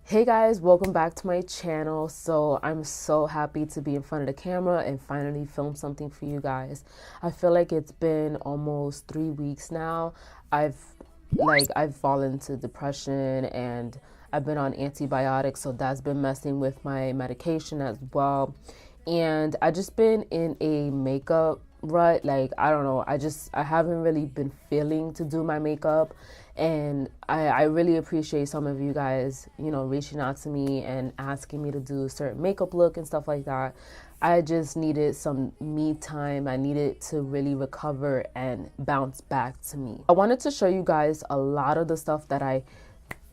Hey guys, welcome back to my channel. So I'm so happy to be in front of the camera and finally film something for you guys. I feel like it's been almost 3 weeks now. I've fallen into depression and I've been on antibiotics, so that's been messing with my medication as well. And I just been in a makeup rut. Like, I don't know, I haven't really been feeling to do my makeup, and I really appreciate some of you guys, reaching out to me and asking me to do a certain makeup look and stuff like that. I just needed some me time. I needed to really recover and bounce back to me. I wanted to show you guys a lot of the stuff that I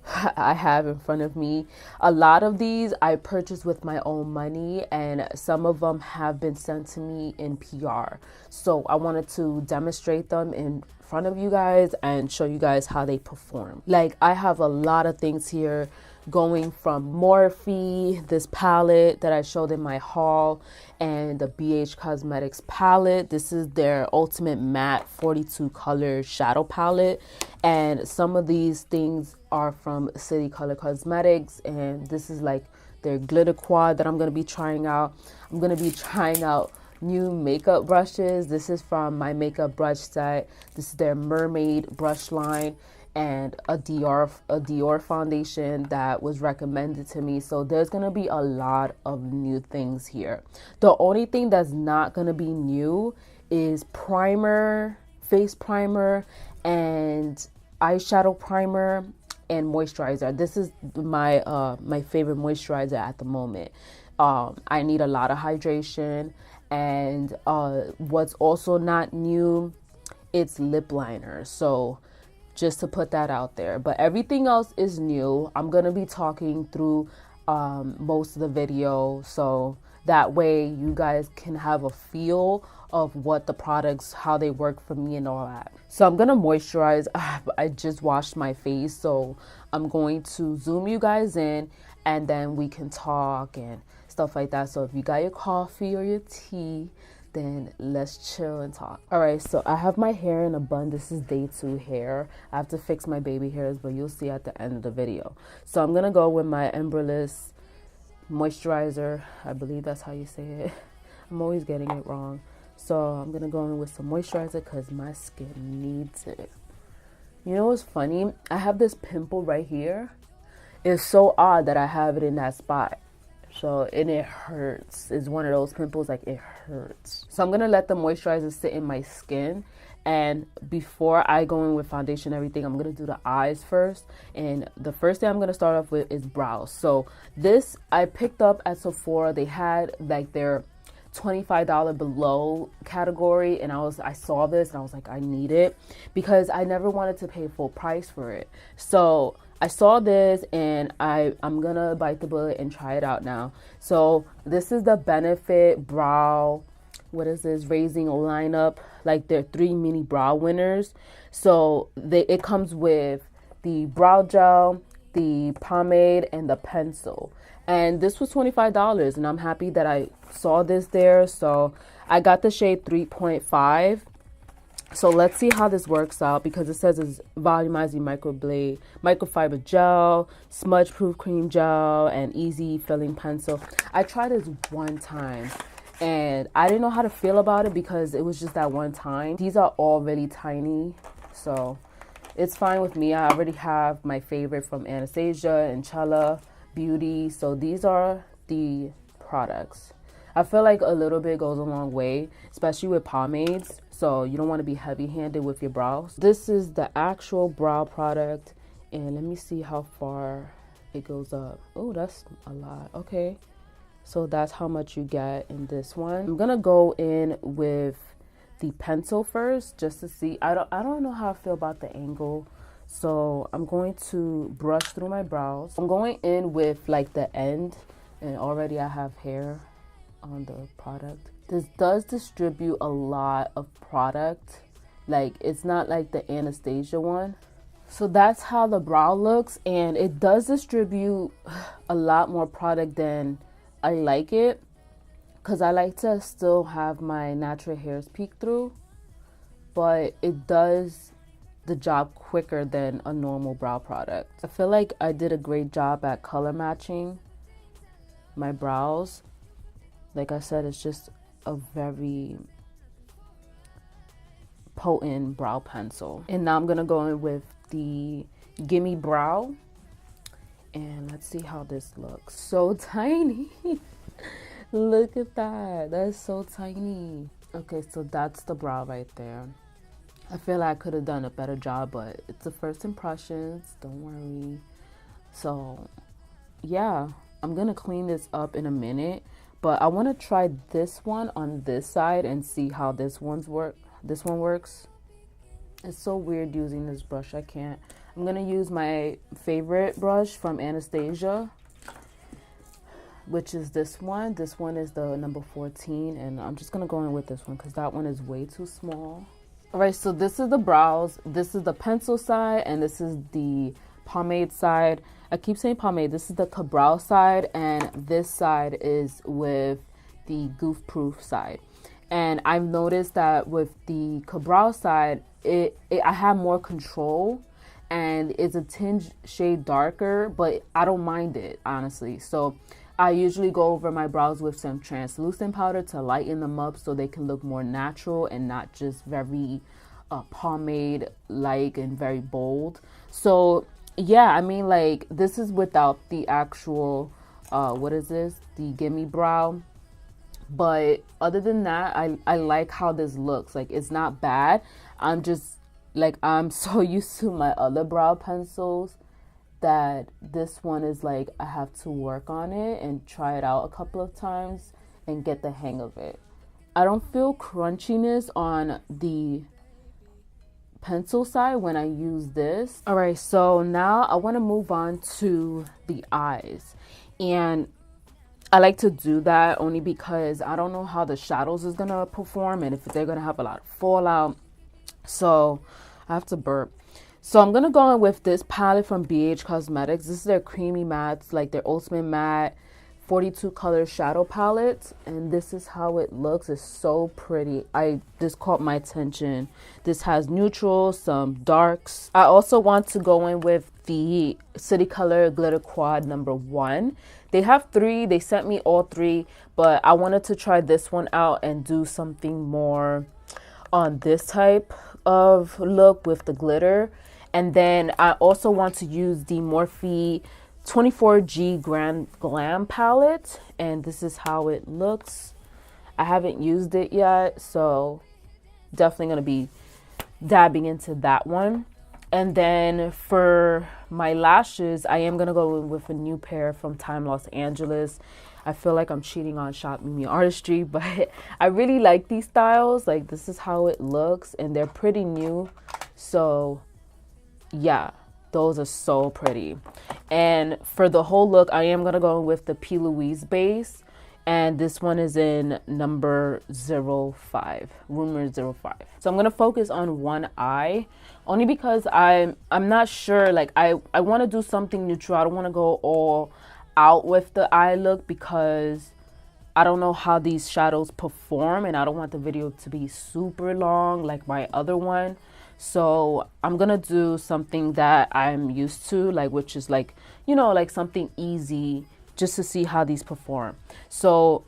have in front of me. A lot of these I purchased with my own money, and some of them have been sent to me in PR. So I wanted to demonstrate them in front of you guys and show you guys how they perform. Like, I have a lot of things here, going from Morphe, this palette that I showed in my haul, and the BH Cosmetics palette. This is their Ultimate Matte 42 color shadow palette, and some of these things are from City Color Cosmetics, and this is like their glitter quad that I'm going to be trying out. I'm going to be trying out new makeup brushes. This is from my makeup brush set. This is their mermaid brush line, and a Dior foundation that was recommended to me. So there's gonna be a lot of new things here. The only thing that's not gonna be new is primer, face primer, and eyeshadow primer and moisturizer. This is my my favorite moisturizer at the moment. I need a lot of hydration, and what's also not new, it's lip liner. So just to put that out there, but everything else is new. I'm gonna be talking through most of the video, so that way you guys can have a feel of what the products, how they work for me and all that. So I'm gonna moisturize. I just washed my face, so I'm going to zoom you guys in, and then we can talk and stuff like that. So if you got your coffee or your tea, then let's chill and talk. All right, so I have my hair in a bun. This is day 2 hair. I have to fix my baby hairs, but you'll see at the end of the video. So I'm gonna go with my Emberless moisturizer. I believe that's how you say it. I'm always getting it wrong. So I'm gonna go in with some moisturizer because my skin needs it. You know what's funny? I have this pimple right here. It's so odd that I have it in that spot. So, and it hurts. It's one of those pimples, like, it hurts. So I'm gonna let the moisturizer sit in my skin, and before I go in with foundation and everything, I'm gonna do the eyes first. And the first thing I'm gonna start off with is brows. So this I picked up at Sephora. They had like their $25 below category, and I saw this and I was like, I need it, because I never wanted to pay full price for it. So I saw this, and I'm gonna bite the bullet and try it out now. So this is the Benefit Brow, what is this, raising lineup. Like, they're 3 mini brow winners. So it comes with the brow gel, the pomade, and the pencil. And this was $25, and I'm happy that I saw this there. So I got the shade 3.5. So let's see how this works out, because it says it's volumizing microfiber gel, smudge proof cream gel, and easy filling pencil. I tried this one time and I didn't know how to feel about it, because it was just that one time. These are all really tiny, so it's fine with me. I already have my favorite from Anastasia and Chella Beauty. So these are the products. I feel like a little bit goes a long way, especially with pomades. So you don't want to be heavy-handed with your brows. This is the actual brow product, and let me see how far it goes up. Oh, that's a lot. Okay, so that's how much you get in this one. I'm gonna go in with the pencil first, just to see. I don't know how I feel about the angle, so I'm going to brush through my brows. I'm going in with like the end, and already I have hair on the product. This does distribute a lot of product. Like, it's not like the Anastasia one. So that's how the brow looks, and it does distribute a lot more product than I like it, because I like to still have my natural hairs peek through, but it does the job quicker than a normal brow product. I feel like I did a great job at color matching my brows. Like I said, it's just a very potent brow pencil. And now I'm gonna go in with the Gimme Brow, and let's see how this looks. So tiny. Look at that. That's so tiny. Okay, so that's the brow right there. I feel like I could have done a better job, but it's the first impressions. Don't worry. So yeah, I'm gonna clean this up in a minute, but I want to try this one on this side and see how this one works. It's so weird using this brush. I can't. I'm gonna use my favorite brush from Anastasia, which is this one. This one is the number 14, and I'm just gonna go in with this one because that one is way too small. All right, so this is the brows. This is the pencil side, and this is the pomade side. I keep saying pomade. This is the Cabral side, and this side is with the Goof Proof side. And I've noticed that with the Cabral side, I have more control, and it's a tinge shade darker, but I don't mind it, honestly. So I usually go over my brows with some translucent powder to lighten them up so they can look more natural and not just very pomade-like and very bold. So yeah, I mean, like, this is without the actual, what is this? The Gimme Brow. But other than that, I like how this looks. Like, it's not bad. I'm just, like, I'm so used to my other brow pencils that this one is like, I have to work on it and try it out a couple of times and get the hang of it. I don't feel crunchiness on the pencil side when I use this. All right, so now I want to move on to the eyes. And I like to do that only because I don't know how the shadows is going to perform and if they're going to have a lot of fallout. So I have to burp. So I'm going to go in with this palette from BH Cosmetics. This is their creamy mattes, like their ultimate matte 42 color shadow palette. And this is how it looks. It's so pretty. This caught my attention. This has neutrals, some darks. I also want to go in with the City Color Glitter Quad number 1. They have 3. They sent me all 3. But I wanted to try this one out and do something more on this type of look with the glitter. And then I also want to use the Morphe 24G Grand Glam palette. And this is how it looks. I haven't used it yet, so definitely going to be dabbing into that one. And then for my lashes, I am going to go with a new pair from Time Los Angeles. I feel like I'm cheating on Shopmimiartistry, but I really like these styles. Like, this is how it looks, and they're pretty new. So yeah, those are so pretty. And for the whole look, I am going to go with the P. Louise base. And this one is in number 05, rumor 05. So I'm going to focus on one eye only because I'm not sure. Like, I want to do something neutral. I don't want to go all out with the eye look because I don't know how these shadows perform, and I don't want the video to be super long like my other one. So I'm gonna do something that I'm used to, like, which is like, you know, like something easy just to see how these perform. So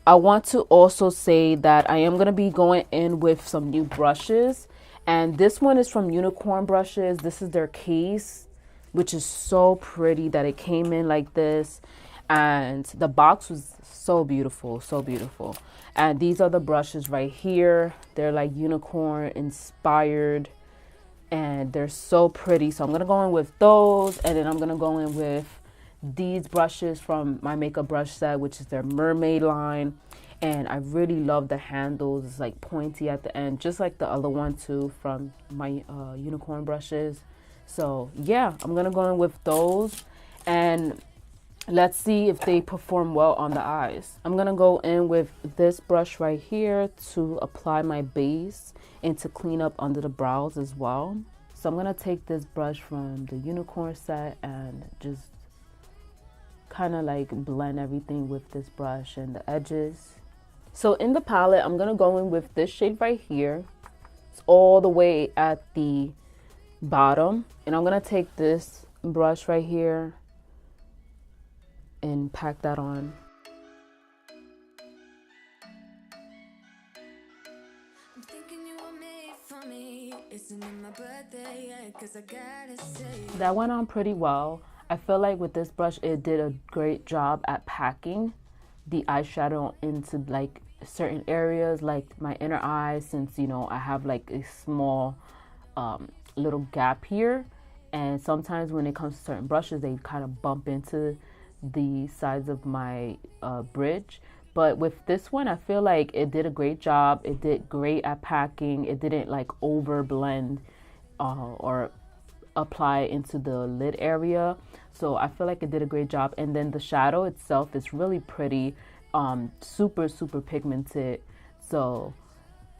I want to also say that I am gonna be going in with some new brushes, and this one is from Unicorn Brushes. This is their case, which is so pretty that it came in like this, and the box was so beautiful, so beautiful. And these are the brushes right here. They're like unicorn inspired, and they're so pretty. So I'm gonna go in with those, and then I'm gonna go in with these brushes from my makeup brush set, which is their mermaid line. And I really love the handles. It's like pointy at the end, just like the other one too from my Unicorn Brushes. So yeah, I'm gonna go in with those, and let's see if they perform well on the eyes. I'm gonna go in with this brush right here to apply my base and to clean up under the brows as well. So I'm gonna take this brush from the Unicorn set and just kind of like blend everything with this brush and the edges. So in the palette, I'm gonna go in with this shade right here. It's all the way at the bottom. And I'm gonna take this brush right here and pack that on. That went on pretty well. I feel like with this brush, it did a great job at packing the eyeshadow into like certain areas, like my inner eye, since you know I have like a small little gap here, and sometimes when it comes to certain brushes, they kind of bump into the sides of my bridge. But with this one, I feel like it did a great job. It did great at packing. It didn't like over blend or apply into the lid area. So I feel like it did a great job. And then the shadow itself is really pretty, super pigmented. So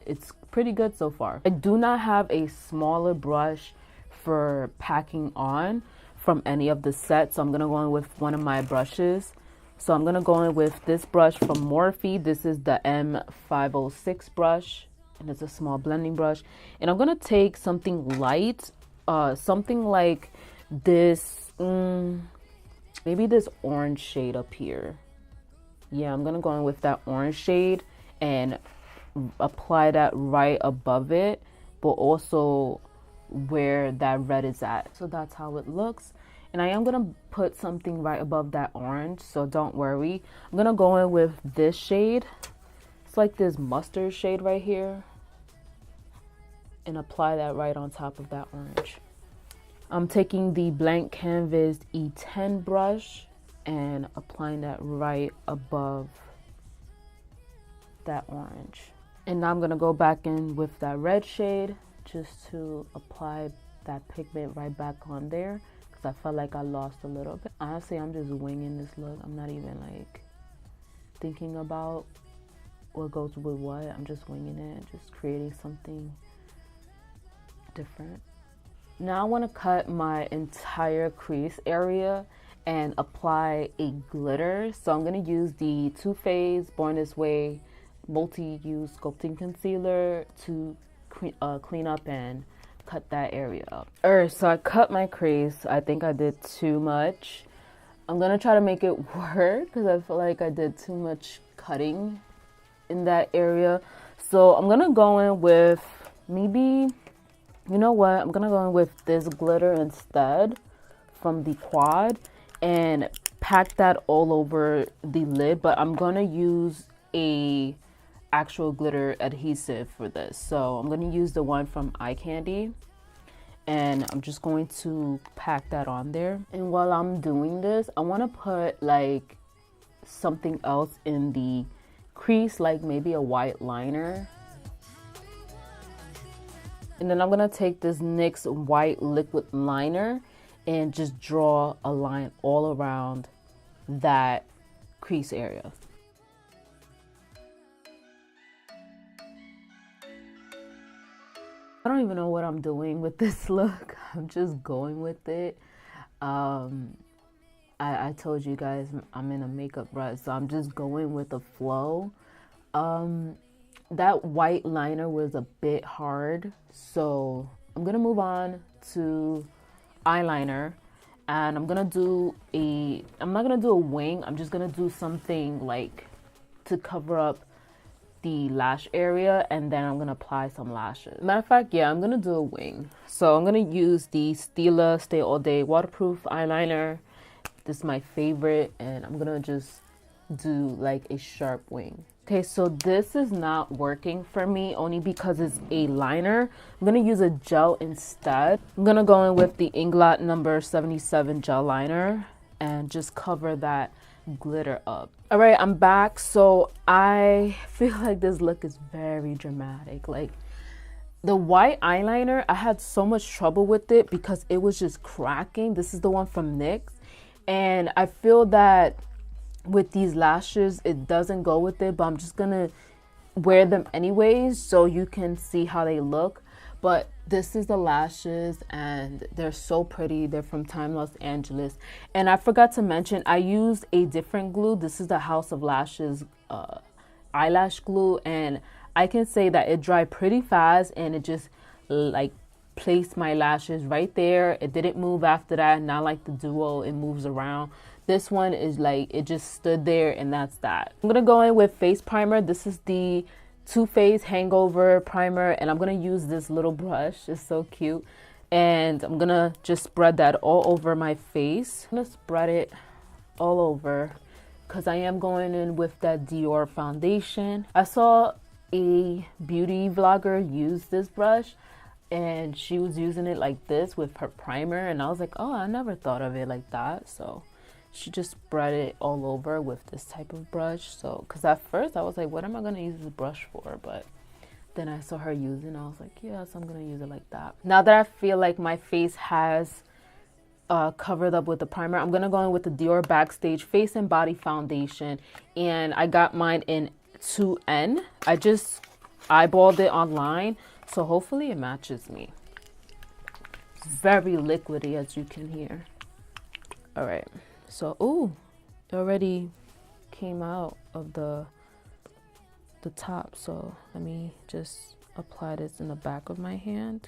it's pretty good so far. I do not have a smaller brush for packing on from any of the sets. So I'm gonna go in with one of my brushes. So I'm gonna go in with this brush from Morphe. This is the M506 brush, and it's a small blending brush. And I'm gonna take something light, something like this, maybe this orange shade up here. Yeah, I'm gonna go in with that orange shade and apply that right above it, but also where that red is at. So that's how it looks. And I am gonna put something right above that orange, so don't worry. I'm gonna go in with this shade. It's like this mustard shade right here, and apply that right on top of that orange. I'm taking the blank canvas E10 brush and applying that right above that orange. And now I'm gonna go back in with that red shade just to apply that pigment right back on there, because I felt like I lost a little bit. Honestly, I'm just winging this look. I'm not even like thinking about what goes with what. I'm just winging it, just creating something different. Now I want to cut my entire crease area and apply a glitter. So I'm going to use the Too Faced Born This Way multi-use sculpting concealer to clean up and cut that area up. Alright, so I cut my crease. I think I did too much. I'm going to try to make it work because I feel like I did too much cutting in that area. So I'm going to go in with maybe, you know what, I'm gonna go in with this glitter instead from the quad and pack that all over the lid, but I'm gonna use a actual glitter adhesive for this. So I'm gonna use the one from Eye Candy, and I'm just going to pack that on there. And while I'm doing this, I want to put like something else in the crease, like maybe a white liner. And then I'm gonna take this NYX white liquid liner and just draw a line all around that crease area. I don't even know what I'm doing with this look. I'm just going with it. I told you guys I'm in a makeup rush, so I'm just going with the flow. That white liner was a bit hard, so I'm gonna move on to eyeliner, and I'm not gonna do a wing. I'm just gonna do something like to cover up the lash area, and then I'm gonna apply some lashes. Matter of fact, yeah, I'm gonna do a wing. So I'm gonna use the Stila Stay All Day waterproof eyeliner. This is my favorite, and I'm gonna just do like a sharp wing. Okay, so this is not working for me only because it's a liner. I'm gonna use a gel instead. I'm gonna go in with the Inglot number 77 gel liner and just cover that glitter up. All right, I'm back. So I feel like this look is very dramatic. Like the white eyeliner, I had so much trouble with it because it was just cracking. This is the one from NYX, and I feel that with these lashes it doesn't go with it, but I'm just gonna wear them anyways so you can see how they look. But this is the lashes, and they're so pretty. They're from Time Los Angeles. And I forgot to mention, I used a different glue. This is the House of Lashes eyelash glue, and I can say that it dried pretty fast, and it just like placed my lashes right there. It didn't move after that. Not like the Duo, it moves around. This one is like, it just stood there and that's that. I'm gonna go in with face primer. This is the Too Faced Hangover Primer, and I'm gonna use this little brush. It's so cute. And I'm gonna just spread that all over my face. I'm gonna spread it all over because I am going in with that Dior foundation. I saw a beauty vlogger use this brush and she was using it like this with her primer, and I was like, oh, I never thought of it like that. So she just spread it all over with this type of brush. So because at first I was like, what am I going to use this brush for? But then I saw her using it, I was like, yes, I'm going to use it like that. Now that I feel like my face has covered up with the primer, I'm going to go in with the Dior Backstage Face and Body Foundation, and I got mine in 2N. I just eyeballed it online, so hopefully it matches me. It's very liquidy, as you can hear. All right, so ooh, it already came out of the top, so let me just apply this in the back of my hand.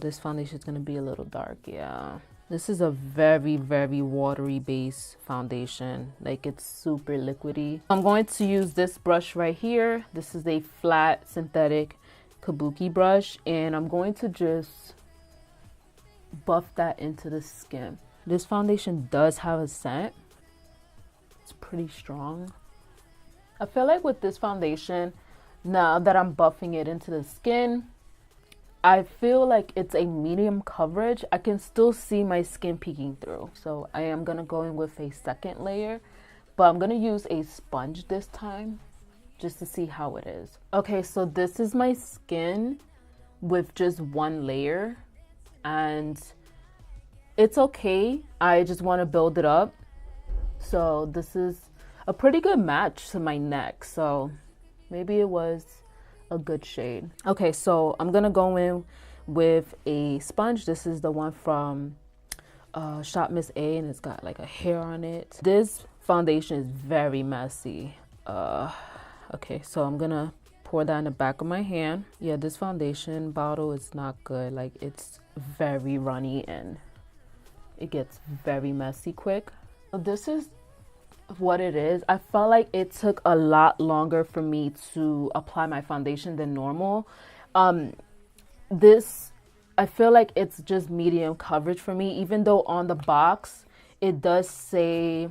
This foundation is going to be a little dark. Yeah, this is a very, very watery base foundation. Like, it's super liquidy. I'm going to use this brush right here. This is a flat synthetic kabuki brush, and I'm going to just buff that into the skin. This foundation does have a scent. It's pretty strong. I feel like with this foundation, now that I'm buffing it into the skin, I feel like it's a medium coverage. I can still see my skin peeking through. So I am going to go in with a second layer, but I'm going to use a sponge this time just to see how it is. Okay, so this is my skin with just one layer, and it's okay. I just want to build it up. So this is a pretty good match to my neck. So maybe it was a good shade. Okay, so I'm gonna go in with a sponge. This is the one from Shopmimiartistry, and it's got like a hair on it. This foundation is very messy. Okay, so I'm gonna pour that in the back of my hand. Yeah, this foundation bottle is not good. Like, it's very runny and it gets very messy quick. So this is what it is. I felt like it took a lot longer for me to apply my foundation than normal. This, I feel like it's just medium coverage for me, even though on the box it does say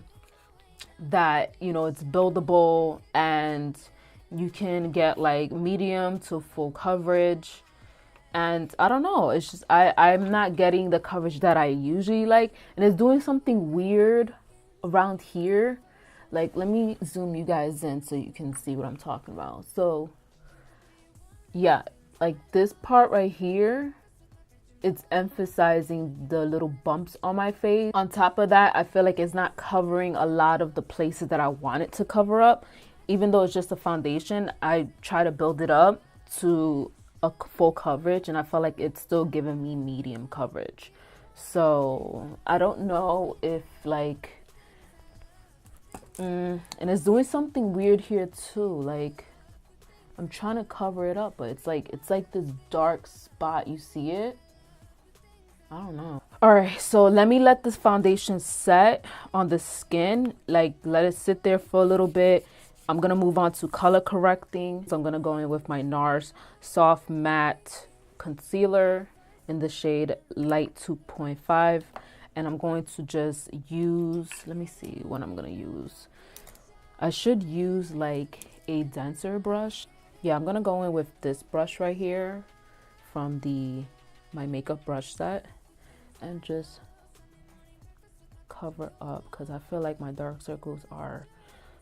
that, you know, it's buildable and you can get like medium to full coverage. And I don't know, it's just I'm not getting the coverage that I usually like, and it's doing something weird around here. Like, let me zoom you guys in so you can see what I'm talking about. So yeah, like this part right here, it's emphasizing the little bumps on my face. On top of that, I feel like it's not covering a lot of the places that I want it to cover up. Even though it's just a foundation, I try to build it up to a full coverage, and I feel like it's still giving me medium coverage. So I don't know if like and it's doing something weird here too. Like, I'm trying to cover it up, but it's like this dark spot. You see it? I don't know. All right, so let me let this foundation set on the skin. Like, let it sit there for a little bit. I'm gonna move on to color correcting. So I'm gonna go in with my NARS Soft Matte Concealer in the shade Light 2.5. And I'm going to just use, let me see what I'm gonna use. I should use like a denser brush. Yeah, I'm gonna go in with this brush right here from my makeup brush set and just cover up, because I feel like my dark circles are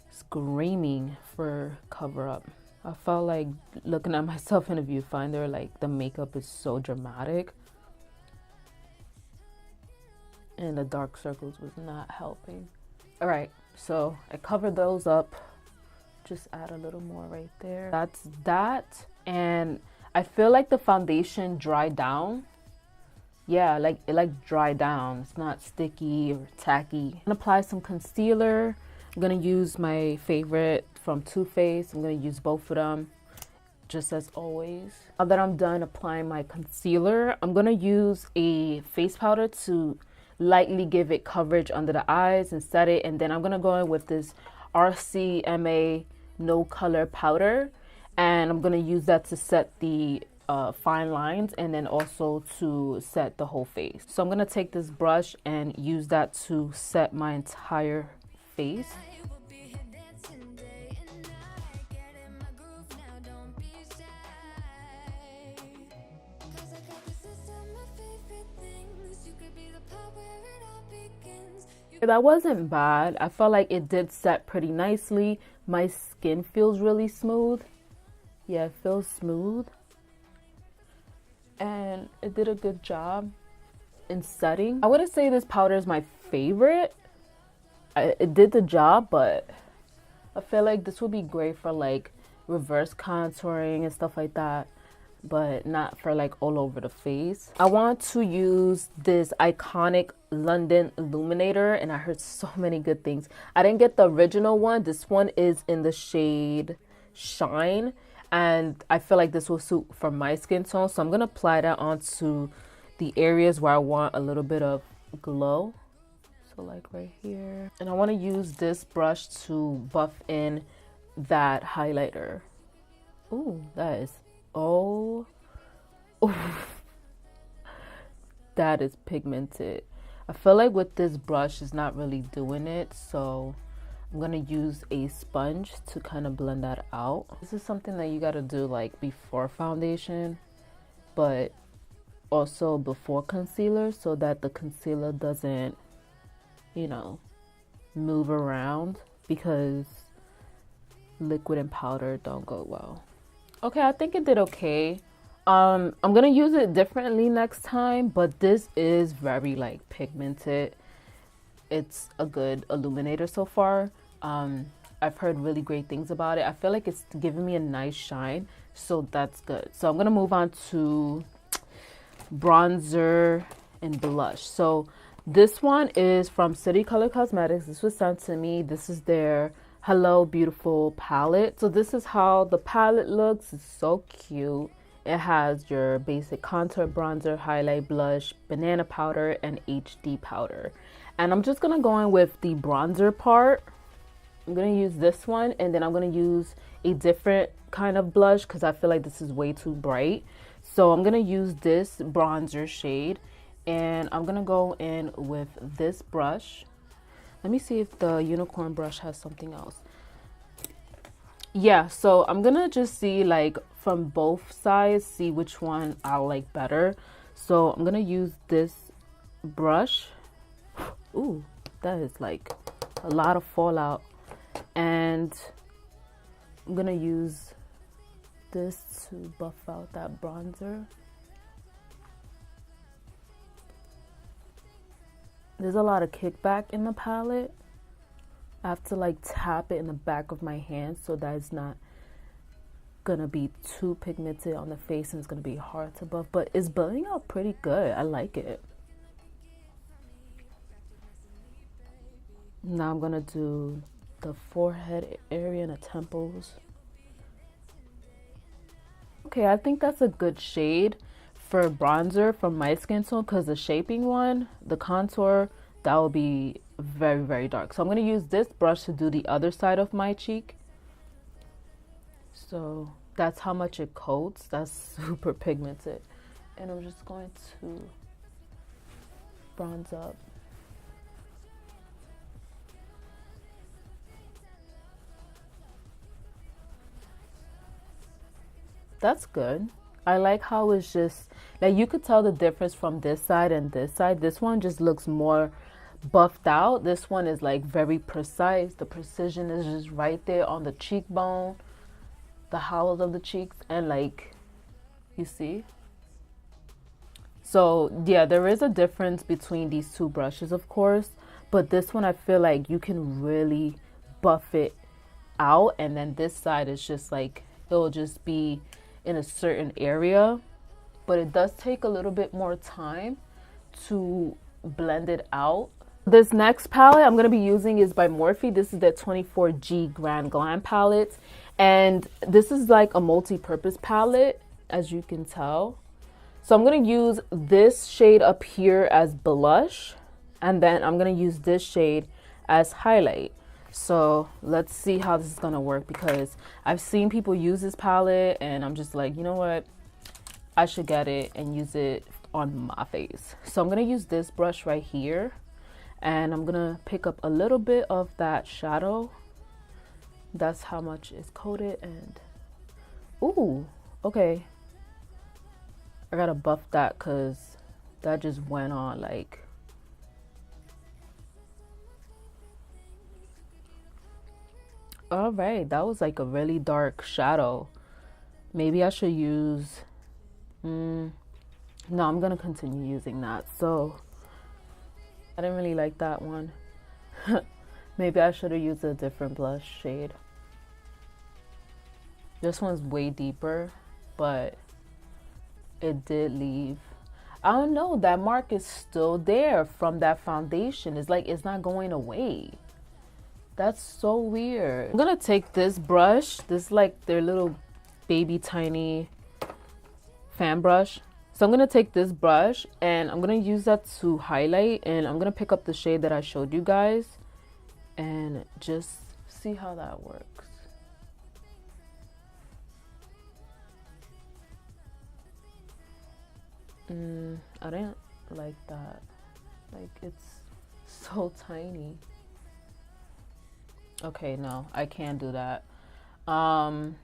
screaming for cover up. I felt like looking at myself in a viewfinder, like the makeup is so dramatic. And the dark circles was not helping. All right, so I covered those up. Just add a little more right there. That's that. And I feel like the foundation dried down. Yeah, like it dried down. It's not sticky or tacky. I'm gonna apply some concealer. I'm gonna use my favorite from Too Faced. I'm gonna use both of them. just as always. Now that I'm done applying my concealer, I'm gonna use a face powder to lightly give it coverage under the eyes and set it, and then I'm gonna go in with this RCMA no color powder, and I'm gonna use that to set the fine lines and then also to set the whole face. So I'm gonna take this brush and use that to set my entire face. That wasn't bad. I felt like it did set pretty nicely. My skin feels really smooth. Yeah, it feels smooth. And it did a good job in setting. I wouldn't say this powder is my favorite. It did the job, but I feel like this would be great for like reverse contouring and stuff like that, but not for like all over the face. I want to use this iconic London illuminator, and I heard so many good things. I didn't get the original one. This one is in the shade Shine, and I feel like this will suit for my skin tone, so I'm gonna apply that onto the areas where I want a little bit of glow. So like right here, and I want to use this brush to buff in that highlighter. Ooh, that is, oh, that is pigmented. I feel like with this brush it's not really doing it, so I'm gonna use a sponge to kind of blend that out. This is something that you gotta do like before foundation, but also before concealer, so that the concealer doesn't, you know, move around, because liquid and powder don't go well. Okay, I think it did okay. I'm gonna use it differently next time, but this is very like pigmented. It's a good illuminator so far. I've heard really great things about it. I feel like it's giving me a nice shine, so that's good. So I'm gonna move on to bronzer and blush. So this one is from City Color Cosmetics. This was sent to me. This is their Hello Beautiful palette. So this is how the palette looks. It's so cute. It has your basic contour, bronzer, highlight, blush, banana powder, and HD powder. And I'm just gonna go in with the bronzer part. I'm gonna use this one, and then I'm gonna use a different kind of blush because I feel like this is way too bright. So I'm gonna use this bronzer shade, and I'm gonna go in with this brush. Let me see if the unicorn brush has something else. Yeah, so I'm gonna just see like from both sides, see which one I like better. So I'm gonna use this brush. Ooh, that is like a lot of fallout. And I'm gonna use this to buff out that bronzer. There's a lot of kickback in the palette. I have to like tap it in the back of my hand so that it's not gonna be too pigmented on the face and it's gonna be hard to buff, but it's building out pretty good. I like it. Now I'm gonna do the forehead area and the temples. Okay, I think that's a good shade for bronzer from my skin tone, because the shaping one, the contour, that will be very, very dark. So I'm going to use this brush to do the other side of my cheek. So that's how much it coats. That's super pigmented. And I'm just going to bronze up. That's good. I like how it's just like you could tell the difference from this side and this side. This one just looks more buffed out. This one is like very precise. The precision is just right there on the cheekbone, the hollows of the cheeks, and like, you see. So yeah, there is a difference between these two brushes, of course, but this one I feel like you can really buff it out, and then this side is just like, it'll just be in a certain area, but it does take a little bit more time to blend it out. This next palette I'm going to be using is by Morphe. This is the 24G Grand Glam palette, And this is like a multi-purpose palette, as you can tell. So I'm going to use this shade up here as blush, and then I'm going to use this shade as highlight. So let's see how this is going to work, because I've seen people use this palette and I'm just like, you know what, I should get it and use it on my face. So I'm going to use this brush right here, and I'm going to pick up a little bit of that shadow. That's how much is coated. And ooh, okay, I gotta buff that because that just went on like, all right, that was like a really dark shadow. Maybe I should use no, I'm gonna continue using that. So I didn't really like that one. Maybe I should have used a different blush shade. This one's way deeper, but it did leave, I don't know, that mark is still there from that foundation. It's like it's not going away. That's so weird. I'm gonna take this brush, this like their little baby tiny fan brush. So I'm gonna take this brush and I'm gonna use that to highlight, and I'm gonna pick up the shade that I showed you guys and just see how that works. I didn't like that. Like, it's so tiny. Okay, no, I can't do that. That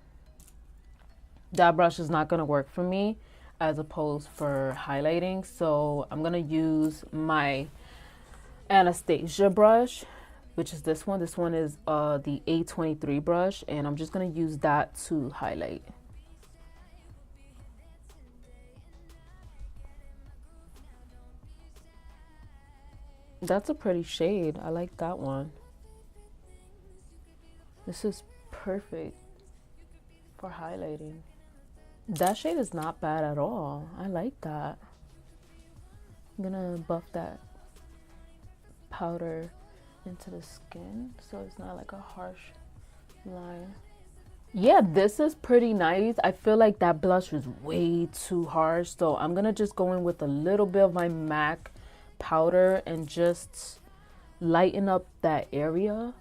brush is not gonna work for me as opposed for highlighting. So I'm gonna use my Anastasia brush, which is this one. This one is the A23 brush, and I'm just gonna use that to highlight. That's a pretty shade. I like that one. This is perfect for highlighting. That shade is not bad at all. I like that. I'm gonna buff that powder into the skin so it's not like a harsh line. Yeah, this is pretty nice. I feel like that blush was way too harsh, so I'm gonna just go in with a little bit of my MAC powder and just lighten up that area.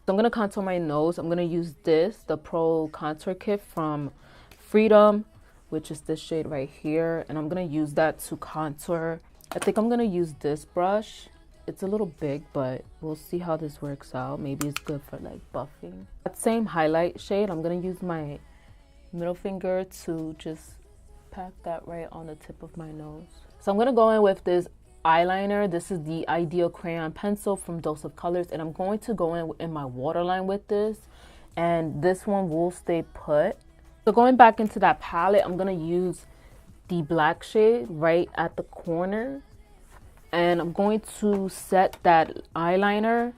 So I'm gonna contour my nose. I'm gonna use this, the Pro Contour Kit from Freedom, which is this shade right here, and I'm gonna use that to contour. I think I'm gonna use this brush. It's a little big, but we'll see how this works out. Maybe it's good for like buffing. That same highlight shade, I'm gonna use my middle finger to just pack that right on the tip of my nose. So I'm gonna go in with this eyeliner. This is the Ideal Crayon Pencil from Dose of Colors, and I'm going to go in my waterline with this, and this one will stay put. So going back into that palette, I'm gonna use the black shade right at the corner, and I'm going to set that eyeliner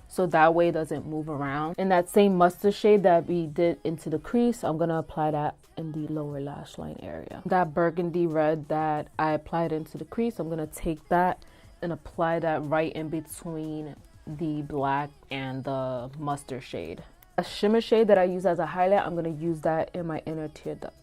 so that way it doesn't move around. In that same mustard shade that we did into the crease, I'm gonna apply that in the lower lash line area. That burgundy red that I applied into the crease, I'm gonna take that and apply that right in between the black and the mustard shade. A shimmer shade that I use as a highlight, I'm gonna use that in my inner tear duct.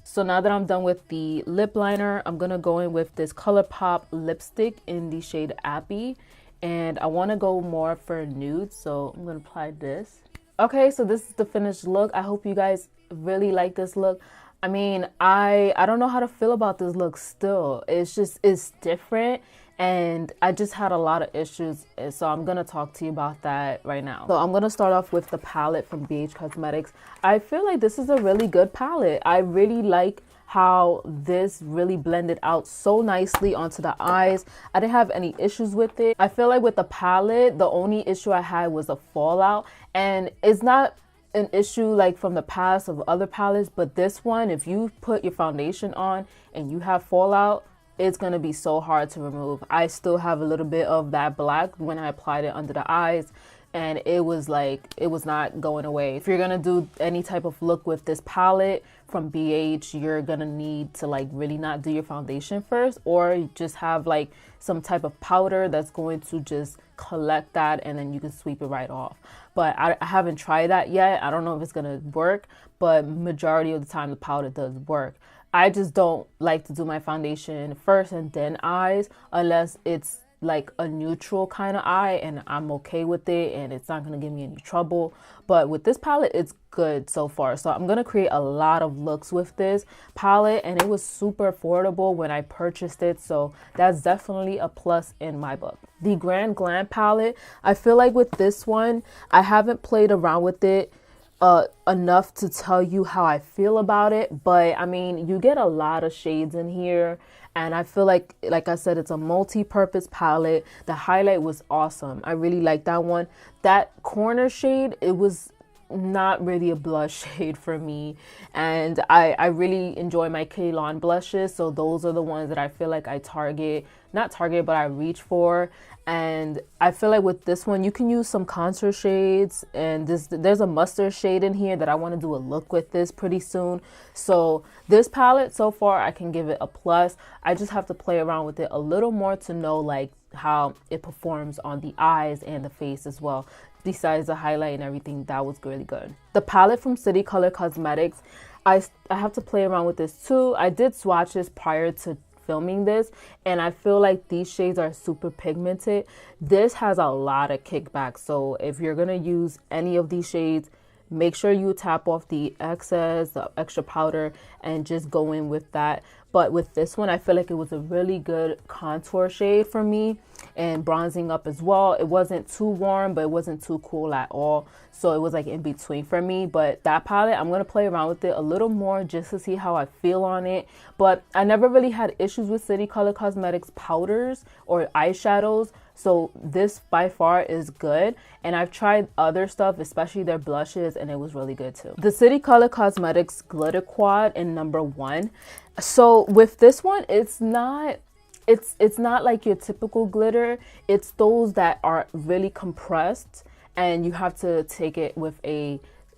So now that I'm done with the lip liner, I'm gonna go in with this ColourPop lipstick in the shade Appy, and I wanna go more for nude, so I'm gonna apply this. Okay, so this is the finished look. I hope you guys really like this look. I mean, I don't know how to feel about this look still. It's different, and I just had a lot of issues, so I'm gonna talk to you about that right now. So I'm gonna start off with the palette from BH Cosmetics. I feel like this is a really good palette. I really like how this really blended out so nicely onto the eyes. I didn't have any issues with it. I feel like with the palette, the only issue I had was a fallout, and it's not an issue like from the past of other palettes, but this one, if you put your foundation on and you have fallout, it's gonna be so hard to remove. I still have a little bit of that black when I applied it under the eyes, and it was not going away. If you're gonna do any type of look with this palette from BH, you're gonna need to like really not do your foundation first, or just have like some type of powder that's going to just collect that, and then you can sweep it right off. But I haven't tried that yet. I don't know if it's gonna work, but majority of the time the powder does work. I just don't like to do my foundation first and then eyes, unless it's like a neutral kind of eye and I'm okay with it and it's not gonna give me any trouble. But with this palette, it's good so far. So I'm gonna create a lot of looks with this palette, and it was super affordable when I purchased it, so that's definitely a plus in my book. The Grand Glam palette, I feel like with this one, I haven't played around with it enough to tell you how I feel about it, but I mean, you get a lot of shades in here, and I feel like I said, it's a multi-purpose palette. The highlight was awesome. I really like that one. That corner shade, it was not really a blush shade for me, and I really enjoy my Kaylon blushes, so those are the ones that I feel like I but I reach for. And I feel like with this one, you can use some contour shades, and there's a mustard shade in here that I want to do a look with this pretty soon. So this palette so far, I can give it a plus. I just have to play around with it a little more to know like how it performs on the eyes and the face as well. Besides the highlight and everything, that was really good. The palette from City Color Cosmetics, I have to play around with this too. I did swatches prior to filming this, and I feel like these shades are super pigmented. This has a lot of kickback, so if you're gonna use any of these shades, make sure you tap off the excess, the extra powder, and just go in with that. But with this one, I feel like it was a really good contour shade for me, and bronzing up as well. It wasn't too warm, but it wasn't too cool at all, so it was like in between for me. But that palette, I'm gonna play around with it a little more just to see how I feel on it. But I never really had issues with City Color Cosmetics powders or eyeshadows, so this by far is good. And I've tried other stuff, especially their blushes, and it was really good too. The City Color Cosmetics Glitter Quad in #1. So with this one, it's not like your typical glitter. It's those that are really compressed, and you have to take it with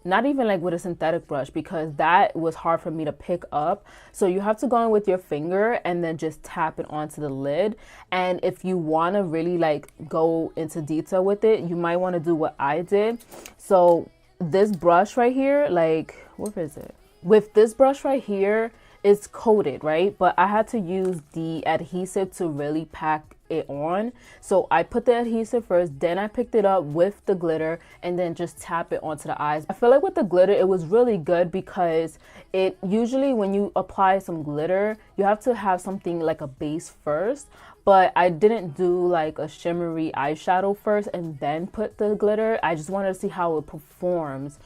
not even like with a synthetic brush, because that was hard for me to pick up. So you have to go in with your finger and then just tap it onto the lid. And if you want to really like go into detail with it, you might want to do what I did. So this brush right here, like, where is it? With this brush right here, it's coated, right? But I had to use the adhesive to really pack it on. So I put the adhesive first, then I picked it up with the glitter, and then just tap it onto the eyes. I feel like with the glitter, it was really good because it usually, when you apply some glitter, you have to have something like a base first. But I didn't do like a shimmery eyeshadow first and then put the glitter. I just wanted to see how it performs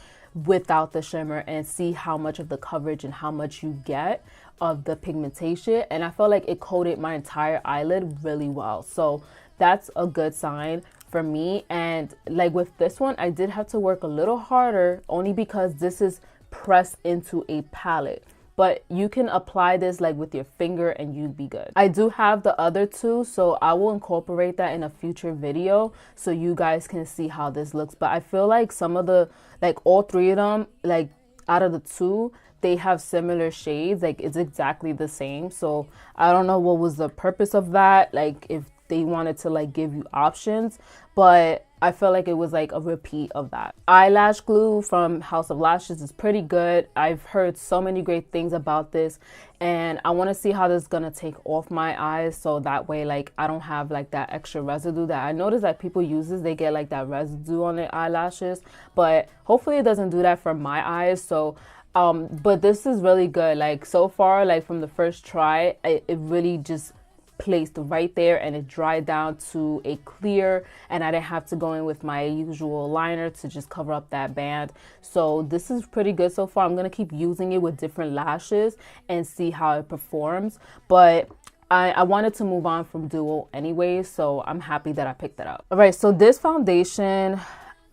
without the shimmer and see how much of the coverage and how much you get of the pigmentation. And I felt like it coated my entire eyelid really well, so that's a good sign for me. And like with this one, I did have to work a little harder, only because this is pressed into a palette. But you can apply this like with your finger and you'd be good. I do have the other two, so I will incorporate that in a future video so you guys can see how this looks. But I feel like some of the, like all three of them, like out of the two, they have similar shades, like it's exactly the same. So I don't know what was the purpose of that, like if they wanted to like give you options, but I felt like it was like a repeat of that. Eyelash glue from House of Lashes is pretty good. I've heard so many great things about this, and I want to see how this is gonna take off my eyes, so that way like I don't have like that extra residue that I noticed that people use this, they get like that residue on their eyelashes, but hopefully it doesn't do that for my eyes. So but this is really good. Like so far, like from the first try, it really just placed right there, and it dried down to a clear, and I didn't have to go in with my usual liner to just cover up that band. So this is pretty good so far. I'm gonna keep using it with different lashes and see how it performs, but I wanted to move on from Duo anyway, so I'm happy that I picked it up. All right, so this foundation,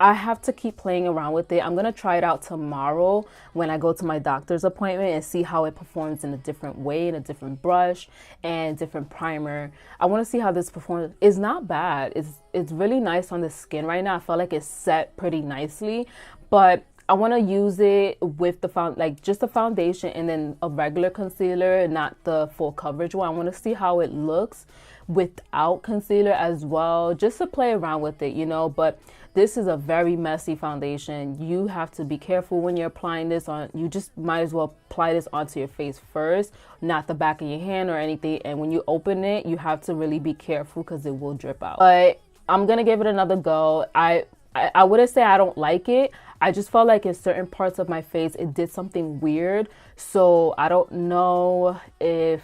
I have to keep playing around with it. I'm going to try it out tomorrow when I go to my doctor's appointment and see how it performs in a different way, in a different brush and different primer. I want to see how this performs. It's not bad. It's really nice on the skin right now. I felt like it's set pretty nicely, but I want to use it with the just the foundation and then a regular concealer, not the full coverage one. I want to see how it looks without concealer as well, just to play around with it, you know. But this is a very messy foundation. You have to be careful when you're applying this on. You just might as well apply this onto your face first, not the back of your hand or anything. And when you open it, you have to really be careful because it will drip out. But I'm gonna give it another go. I wouldn't say I don't like it. I just felt like in certain parts of my face it did something weird. So I don't know if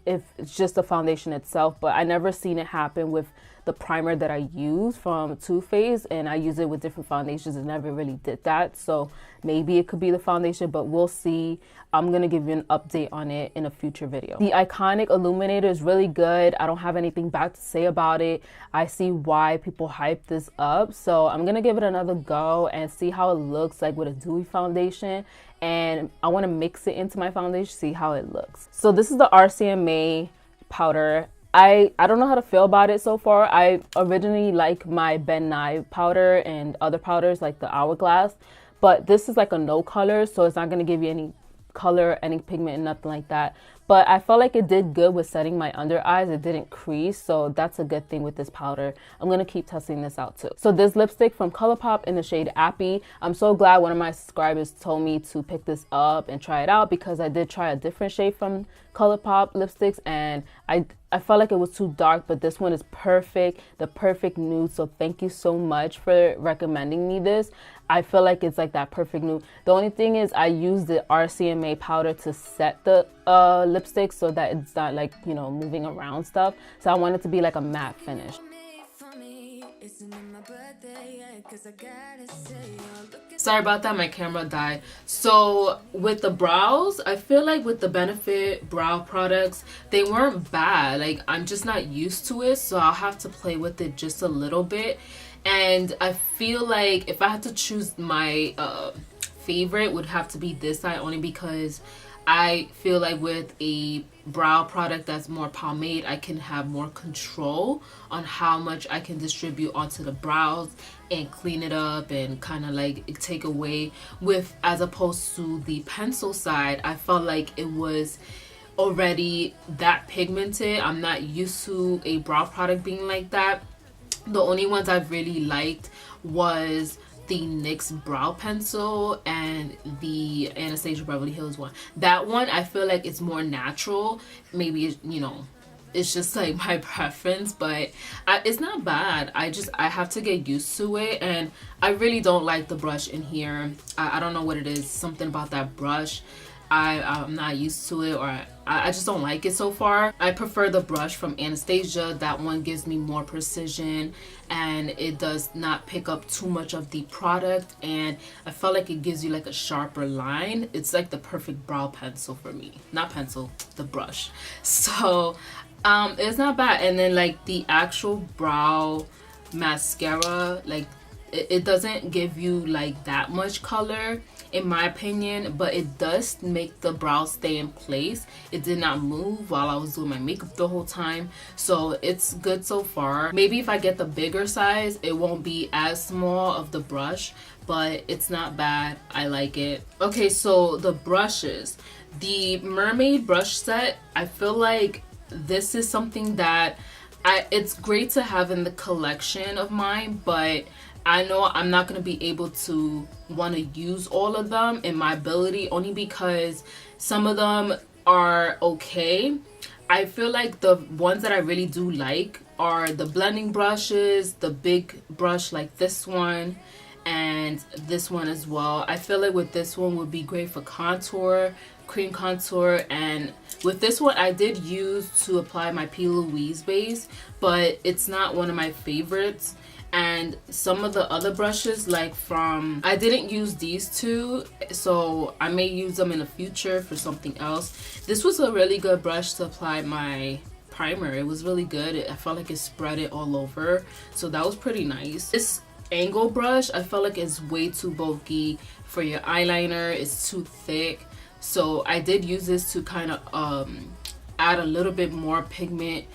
it's just the foundation itself, but I never seen it happen with the primer that I use from Too Faced, and I use it with different foundations and never really did that. So maybe it could be the foundation, but we'll see. I'm gonna give you an update on it in a future video. The Iconic Illuminator is really good. I don't have anything bad to say about it. I see why people hype this up, so I'm gonna give it another go and see how it looks like with a dewy foundation. And I want to mix it into my foundation, see how it looks. So this is the RCMA powder. I don't know how to feel about it so far. I originally like my Ben Nye powder and other powders like the Hourglass, but this is like a no color, so it's not going to give you any color, any pigment, nothing like that. But I felt like it did good with setting my under eyes. It didn't crease, so that's a good thing with this powder. I'm gonna keep testing this out too. So this lipstick from ColourPop in the shade Appy. I'm so glad one of my subscribers told me to pick this up and try it out, because I did try a different shade from ColourPop lipsticks and I felt like it was too dark, but this one is perfect, the perfect nude. So thank you so much for recommending me this. I feel like it's like that perfect nude. The only thing is I use the RCMA powder to set the lipstick so that it's not like, you know, moving around stuff. So I want it to be like a matte finish. Sorry about that, my camera died. So with the brows, I feel like with the Benefit brow products, they weren't bad. Like, I'm just not used to it, so I'll have to play with it just a little bit. And I feel like if I had to choose my favorite, would have to be this side, only because I feel like with a brow product that's more pomade, I can have more control on how much I can distribute onto the brows and clean it up and kind of like take away with, as opposed to the pencil side. I felt like it was already that pigmented. I'm not used to a brow product being like that. The only ones I've really liked was the NYX brow pencil and the Anastasia Beverly Hills one. That one, I feel like it's more natural. Maybe, you know, it's just like my preference, but it's not bad. I have to get used to it, and I really don't like the brush in here. I don't know what it is, something about that brush. I'm not used to it, or I just don't like it so far. I prefer the brush from Anastasia. That one gives me more precision and it does not pick up too much of the product, and I felt like it gives you like a sharper line. It's like the perfect brow pencil for me. Not pencil, the brush. So it's not bad. And then like the actual brow mascara, like it doesn't give you like that much color in my opinion, but it does make the brows stay in place. It did not move while I was doing my makeup the whole time, so it's good so far. Maybe if I get the bigger size, it won't be as small of the brush, but it's not bad. I like it. Okay, so the brushes, the mermaid brush set, I feel like this is something that it's great to have in the collection of mine, but I know I'm not going to be able to want to use all of them in my ability, only because some of them are okay. I feel like the ones that I really do like are the blending brushes, the big brush like this one, and this one as well. I feel like with this one would be great for contour, cream contour, and with this one I did use to apply my P. Louise base, but it's not one of my favorites. And some of the other brushes, like from, I didn't use these two, so I may use them in the future for something else. This was a really good brush to apply my primer. It was really good. I felt like it spread it all over, so that was pretty nice. This angle brush. I felt like it's way too bulky for your eyeliner. It's too thick. So I did use this to kind of add a little bit more pigment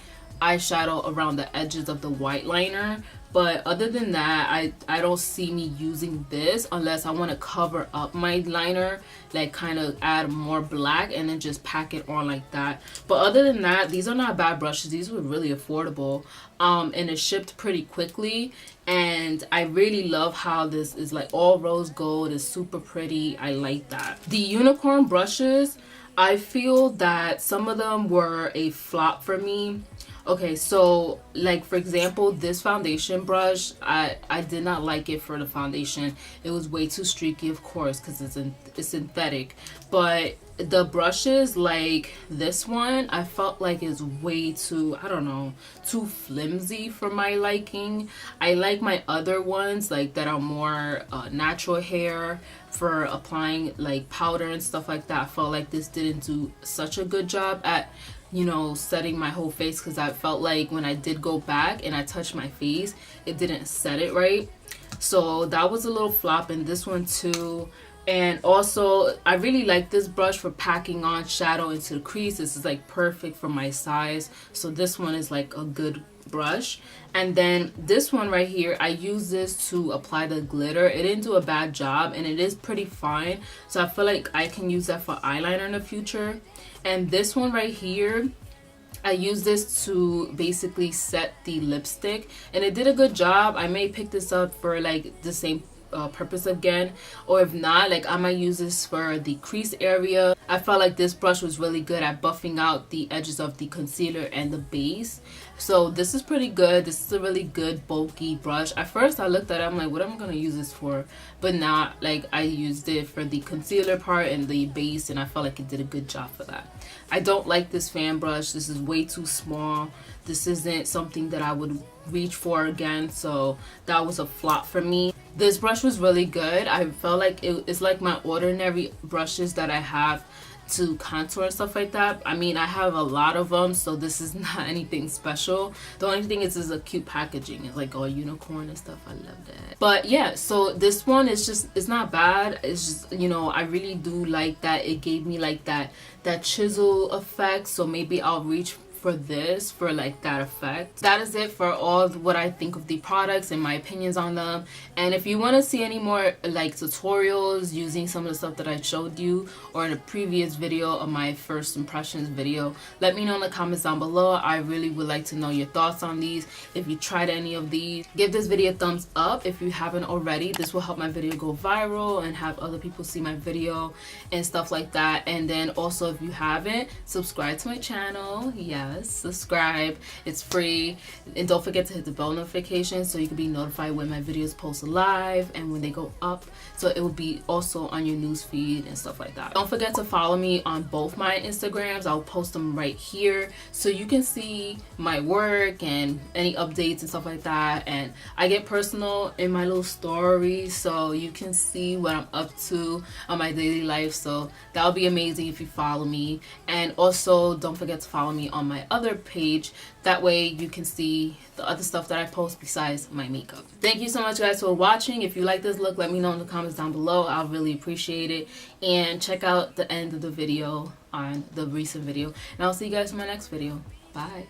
eyeshadow around the edges of the white liner. But other than that, I don't see me using this unless I want to cover up my liner, like kind of add more black and then just pack it on like that. But other than that, these are not bad brushes. These were really affordable, and it shipped pretty quickly. And I really love how this is like all rose gold. It's super pretty. I like that. The unicorn brushes, I feel that some of them were a flop for me. Okay, so like for example, this foundation brush, I did not like it for the foundation. It was way too streaky, of course, because it's synthetic. But the brushes like this one, I felt like it's way too, I don't know, too flimsy for my liking. I like my other ones like that are more natural hair for applying like powder and stuff like that. I felt like this didn't do such a good job at, you know, setting my whole face, because I felt like when I did go back and I touched my face, it didn't set it right. So that was a little flop in this one too. And also I really like this brush for packing on shadow into the crease. This is like perfect for my size, so this one is like a good brush. And then this one right here, I use this to apply the glitter. It didn't do a bad job and it is pretty fine, so I feel like I can use that for eyeliner in the future. And this one right here, I use this to basically set the lipstick and it did a good job. I may pick this up for like the same purpose again, or if not, like I might use this for the crease area. I felt like this brush was really good at buffing out the edges of the concealer and the base. So this is pretty good. This is a really good bulky brush. At first I looked at it, I'm like, what am I gonna use this for? But now like I used it for the concealer part and the base, and I felt like it did a good job for that. I don't like this fan brush. This is way too small. This isn't something that I would reach for again, so that was a flop for me. This brush was really good. I felt like it's like my ordinary brushes that I have to contour and stuff like that. I mean, I have a lot of them, so this is not anything special. The only thing is a cute packaging. It's like all unicorn and stuff. I love that. But yeah, so this one is just, it's not bad. It's just, you know, I really do like that it gave me like that chisel effect, so maybe I'll reach for this for like that effect. That is it for all what I think of the products and my opinions on them. And if you want to see any more like tutorials using some of the stuff that I showed you, or in a previous video of my first impressions video, let me know in the comments down below. I really would like to know your thoughts on these. If you tried any of these, give this video a thumbs up if you haven't already. This will help my video go viral and have other people see my video and stuff like that. And then also, if you haven't, subscribe to my channel. Yes, subscribe, it's free. And don't forget to hit the bell notification so you can be notified when my videos post live and when they go up, so it will be also on your news feed and stuff like that. Don't forget to follow me on both my Instagrams. I'll post them right here so you can see my work and any updates and stuff like that. And I get personal in my little stories, so you can see what I'm up to on my daily life. So that would be amazing if you follow me. And also don't forget to follow me on my other page. That way you can see the other stuff that I post besides my makeup. Thank you so much guys for watching. If you like this look, let me know in the comments down below. I'll really appreciate it. And check out the end of the video on the recent video. And I'll see you guys in my next video. Bye.